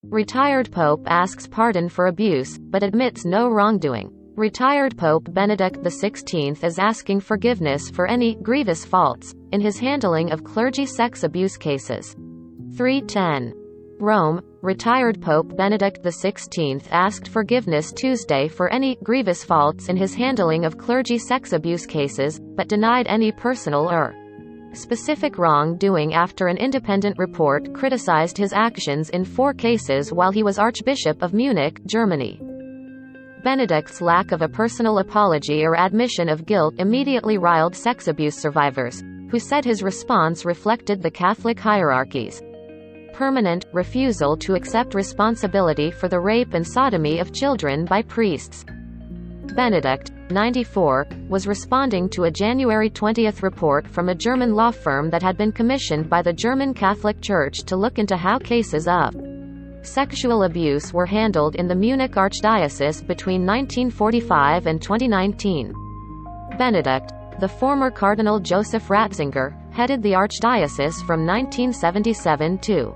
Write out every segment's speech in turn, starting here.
Retired Pope asks pardon for abuse, but admits no wrongdoing. Retired Pope Benedict XVI is asking forgiveness for any grievous faults in his handling of clergy sex abuse cases. 3:10. Rome, retired Pope Benedict XVI asked forgiveness Tuesday for any grievous faults in his handling of clergy sex abuse cases, but denied any personal or specific wrongdoing after an independent report criticized his actions in 4 cases while he was Archbishop of Munich, Germany. Benedict's lack of a personal apology or admission of guilt immediately riled sex abuse survivors, who said his response reflected the Catholic hierarchy's permanent refusal to accept responsibility for the rape and sodomy of children by priests. Benedict, 94, was responding to a January 20 report from a German law firm that had been commissioned by the German Catholic Church to look into how cases of sexual abuse were handled in the Munich Archdiocese between 1945 and 2019. Benedict, the former Cardinal Joseph Ratzinger, headed the Archdiocese from 1977 to.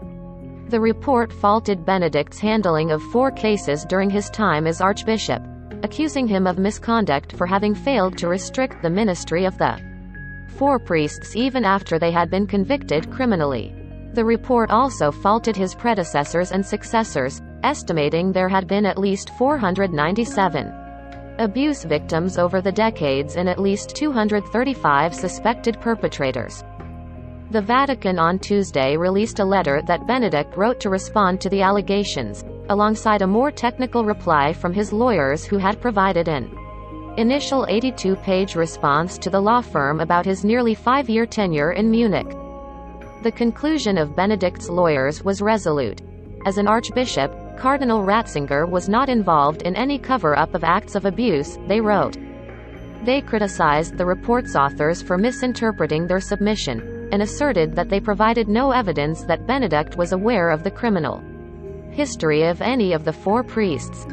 The report faulted Benedict's handling of 4 cases during his time as Archbishop, accusing him of misconduct for having failed to restrict the ministry of the 4 priests even after they had been convicted criminally. The report also faulted his predecessors and successors, estimating there had been at least 497 abuse victims over the decades and at least 235 suspected perpetrators. The Vatican on Tuesday released a letter that Benedict wrote to respond to the allegations, alongside a more technical reply from his lawyers who had provided an initial 82-page response to the law firm about his nearly 5-year tenure in Munich. The conclusion of Benedict's lawyers was resolute. As an archbishop, Cardinal Ratzinger was not involved in any cover-up of acts of abuse, they wrote. They criticized the report's authors for misinterpreting their submission, and asserted that they provided no evidence that Benedict was aware of the criminal history of any of the 4 priests.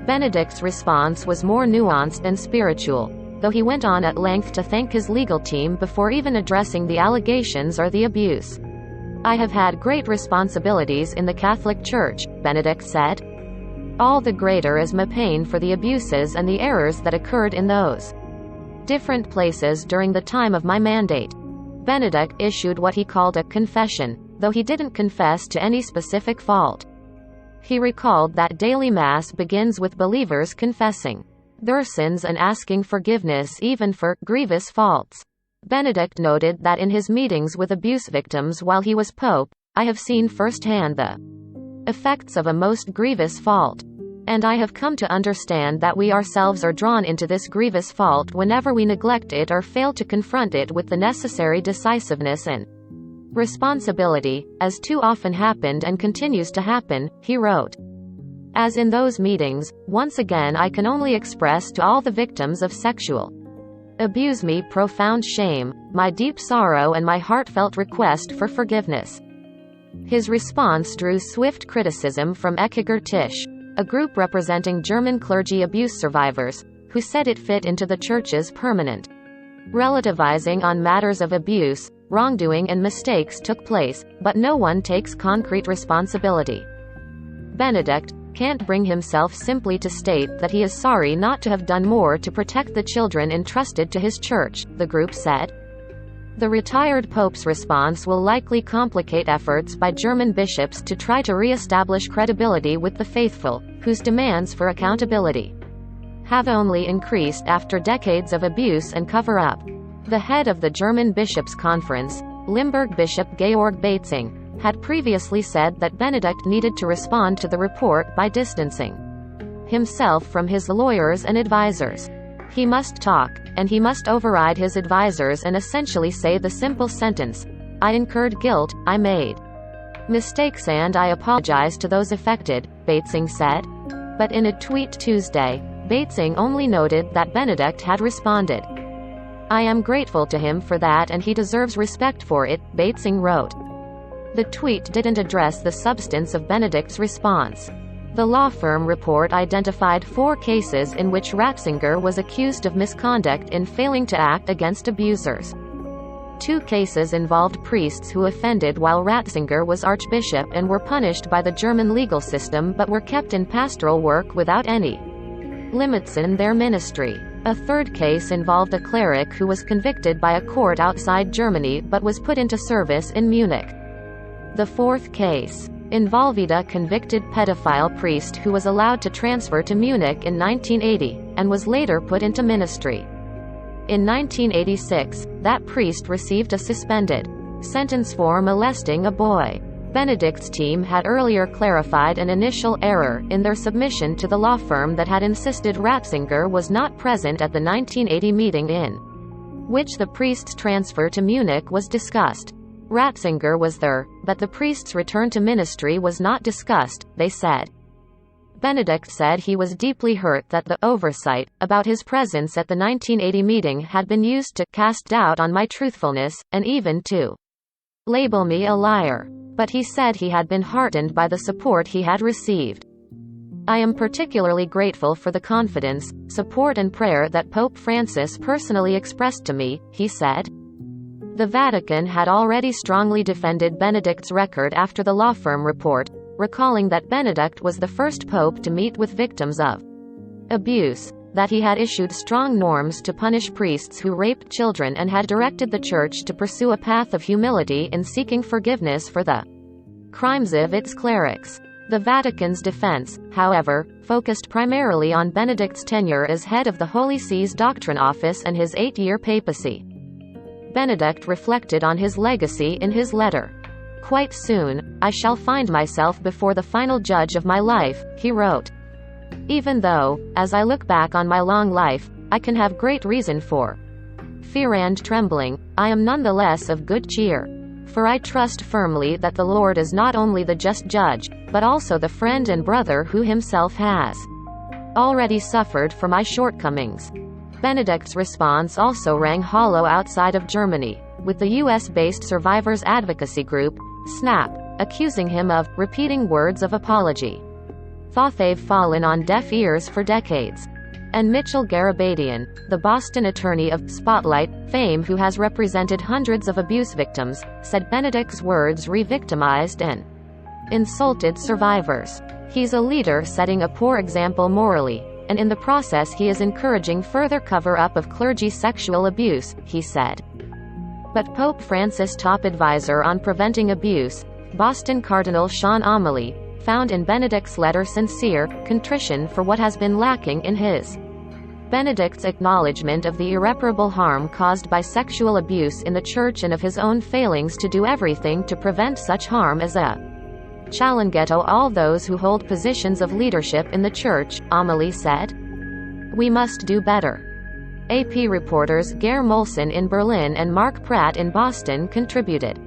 Benedict's response was more nuanced and spiritual, though he went on at length to thank his legal team before even addressing the allegations or the abuse. I have had great responsibilities in the Catholic Church, Benedict said. All the greater is my pain for the abuses and the errors that occurred in those different places during the time of my mandate. Benedict issued what he called a confession, though he didn't confess to any specific fault. He recalled that daily Mass begins with believers confessing their sins and asking forgiveness even for grievous faults. Benedict noted that in his meetings with abuse victims while he was Pope, I have seen firsthand the effects of a most grievous fault. And I have come to understand that we ourselves are drawn into this grievous fault whenever we neglect it or fail to confront it with the necessary decisiveness and responsibility, as too often happened and continues to happen, he wrote. As in those meetings, once again I can only express to all the victims of sexual abuse my profound shame, my deep sorrow and my heartfelt request for forgiveness. His response drew swift criticism from Ekiger Tisch, a group representing German clergy abuse survivors, who said it fit into the Church's permanent relativizing on matters of abuse, wrongdoing and mistakes took place, but no one takes concrete responsibility. Benedict can't bring himself simply to state that he is sorry not to have done more to protect the children entrusted to his church, the group said. The retired Pope's response will likely complicate efforts by German bishops to try to re-establish credibility with the faithful, whose demands for accountability have only increased after decades of abuse and cover-up. The head of the German Bishops' Conference, Limburg Bishop Georg Baitzing, had previously said that Benedict needed to respond to the report by distancing himself from his lawyers and advisors. He must talk, and he must override his advisors and essentially say the simple sentence, I incurred guilt, I made mistakes and I apologize to those affected, Baitzing said. But in a tweet Tuesday, Baitzing only noted that Benedict had responded. I am grateful to him for that and he deserves respect for it, Baitzing wrote. The tweet didn't address the substance of Benedict's response. The law firm report identified 4 cases in which Ratzinger was accused of misconduct in failing to act against abusers. 2 cases involved priests who offended while Ratzinger was archbishop and were punished by the German legal system but were kept in pastoral work without any limits in their ministry. A 3rd case involved a cleric who was convicted by a court outside Germany but was put into service in Munich. The 4th case involved a convicted pedophile priest who was allowed to transfer to Munich in 1980, and was later put into ministry. In 1986, that priest received a suspended sentence for molesting a boy. Benedict's team had earlier clarified an initial error in their submission to the law firm that had insisted Ratzinger was not present at the 1980 meeting in which the priest's transfer to Munich was discussed. Ratzinger was there, but the priest's return to ministry was not discussed, they said. Benedict said he was deeply hurt that the oversight about his presence at the 1980 meeting had been used to cast doubt on my truthfulness, and even to label me a liar. But he said he had been heartened by the support he had received. I am particularly grateful for the confidence, support and prayer that Pope Francis personally expressed to me, he said. The Vatican had already strongly defended Benedict's record after the law firm report, recalling that Benedict was the first pope to meet with victims of abuse, that he had issued strong norms to punish priests who raped children and had directed the Church to pursue a path of humility in seeking forgiveness for the crimes of its clerics. The Vatican's defense, however, focused primarily on Benedict's tenure as head of the Holy See's Doctrine Office and his 8-year papacy. Benedict reflected on his legacy in his letter. Quite soon, I shall find myself before the final judge of my life, he wrote. Even though, as I look back on my long life, I can have great reason for fear and trembling, I am nonetheless of good cheer. For I trust firmly that the Lord is not only the just judge, but also the friend and brother who himself has already suffered for my shortcomings. Benedict's response also rang hollow outside of Germany, with the US-based survivors advocacy group, SNAP, accusing him of repeating words of apology. Thought they've fallen on deaf ears for decades. And Mitchell Garabedian, the Boston attorney of Spotlight fame who has represented hundreds of abuse victims, said Benedict's words re-victimized and insulted survivors. He's a leader setting a poor example morally, and in the process he is encouraging further cover-up of clergy sexual abuse, he said. But Pope Francis' top advisor on preventing abuse, Boston Cardinal Sean Amelie, found in Benedict's letter sincere contrition for what has been lacking in his. Benedict's acknowledgement of the irreparable harm caused by sexual abuse in the Church and of his own failings to do everything to prevent such harm as a challenge to all those who hold positions of leadership in the Church, Amelie said. We must do better. AP reporters Gare Molson in Berlin and Mark Pratt in Boston contributed.